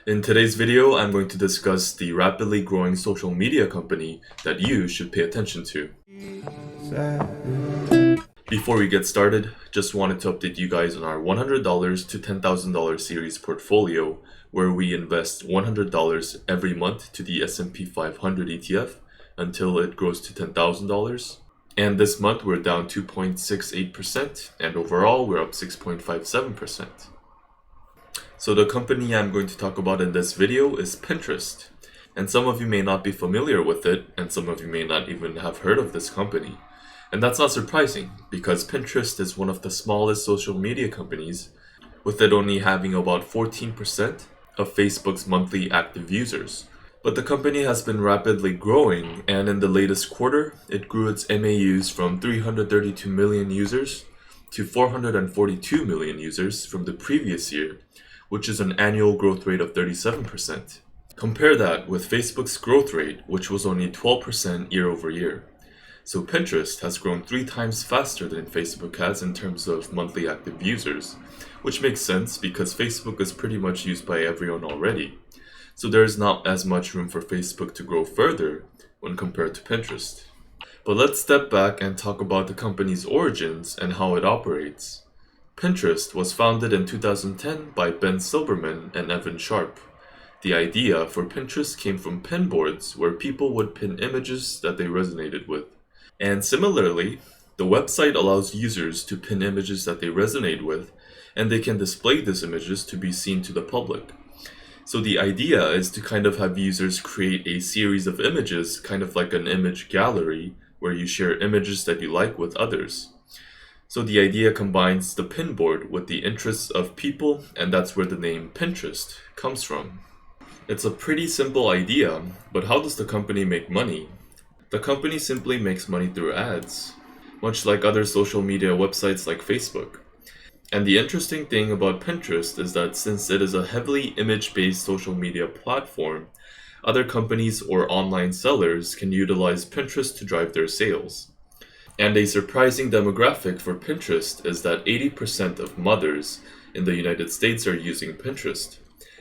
In today's video, I'm going to discuss the rapidly growing social media company that you should pay attention to. Before we get started, just wanted to update you guys on our $100 to $10,000 series portfolio, where we invest $100 every month to the S&P 500 ETF until it grows to $10,000. And this month we're down 2.68%, and overall we're up 6.57%. So the company I'm going to talk about in this video is Pinterest. And some of you may not be familiar with it, and some of you may not even have heard of this company. And that's not surprising, because Pinterest is one of the smallest social media companies, with it only having about 14% of Facebook's monthly active users. But the company has been rapidly growing, and in the latest quarter, it grew its MAUs from 332 million users to 442 million users from the previous year, which is an annual growth rate of 37%. Compare that with Facebook's growth rate, which was only 12% year over year. So Pinterest has grown 3 times faster than Facebook has in terms of monthly active users, which makes sense because Facebook is pretty much used by everyone already. So there is not as much room for Facebook to grow further when compared to Pinterest. But let's step back and talk about the company's origins and how it operates. Pinterest was founded in 2010 by Ben Silbermann and Evan Sharp. The idea for Pinterest came from pinboards where people would pin images that they resonated with. And similarly, the website allows users to pin images that they resonate with, and they can display these images to be seen to the public. So the idea is to kind of have users create a series of images, kind of like an image gallery, where you share images that you like with others. So the idea combines the pinboard with the interests of people, and that's where the name Pinterest comes from. It's a pretty simple idea, but how does the company make money? The company simply makes money through ads, much like other social media websites like Facebook. And the interesting thing about Pinterest is that since it is a heavily image-based social media platform, other companies or online sellers can utilize Pinterest to drive their sales. And a surprising demographic for Pinterest is that 80% of mothers in the United States are using Pinterest.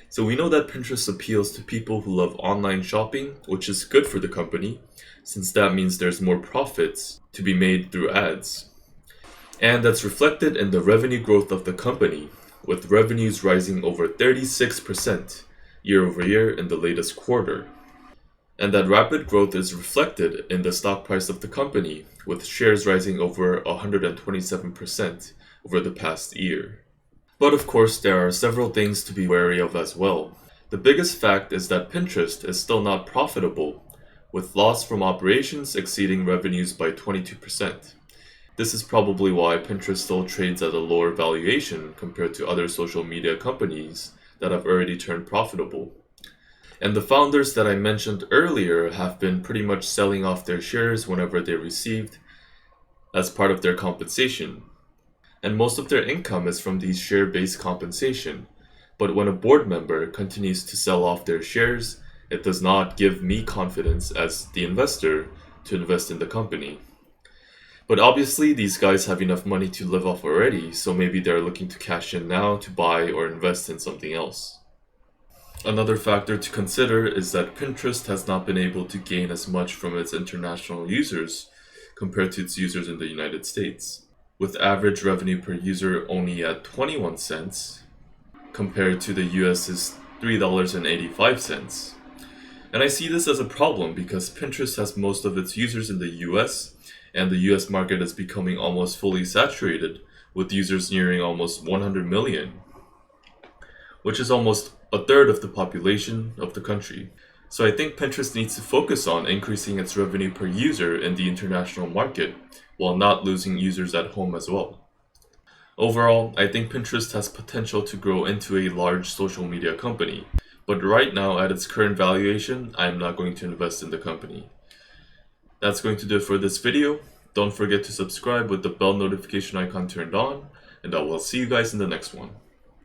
So we know that Pinterest appeals to people who love online shopping, which is good for the company, since that means there's more profits to be made through ads. And that's reflected in the revenue growth of the company, with revenues rising over 36% year over year in the latest quarter. And that rapid growth is reflected in the stock price of the company, with shares rising over 127% over the past year. But of course, there are several things to be wary of as well. The biggest fact is that Pinterest is still not profitable, with loss from operations exceeding revenues by 22%. This is probably why Pinterest still trades at a lower valuation compared to other social media companies that have already turned profitable. And the founders that I mentioned earlier have been pretty much selling off their shares whenever they received as part of their compensation. And most of their income is from these share-based compensation. But when a board member continues to sell off their shares, it does not give me confidence as the investor to invest in the company. But obviously these guys have enough money to live off already, so maybe they're looking to cash in now to buy or invest in something else. Another factor to consider is that Pinterest has not been able to gain as much from its international users compared to its users in the United States, with average revenue per user only at 21 cents compared to the US's $3.85. And I see this as a problem because Pinterest has most of its users in the US, and the US market is becoming almost fully saturated, with users nearing almost 100 million, which is almost a third of the population of the country. So I think Pinterest needs to focus on increasing its revenue per user in the international market, while not losing users at home as well. Overall, I think Pinterest has potential to grow into a large social media company, but right now at its current valuation, I am not going to invest in the company. That's going to do it for this video. Don't forget to subscribe with the bell notification icon turned on, and I will see you guys in the next one.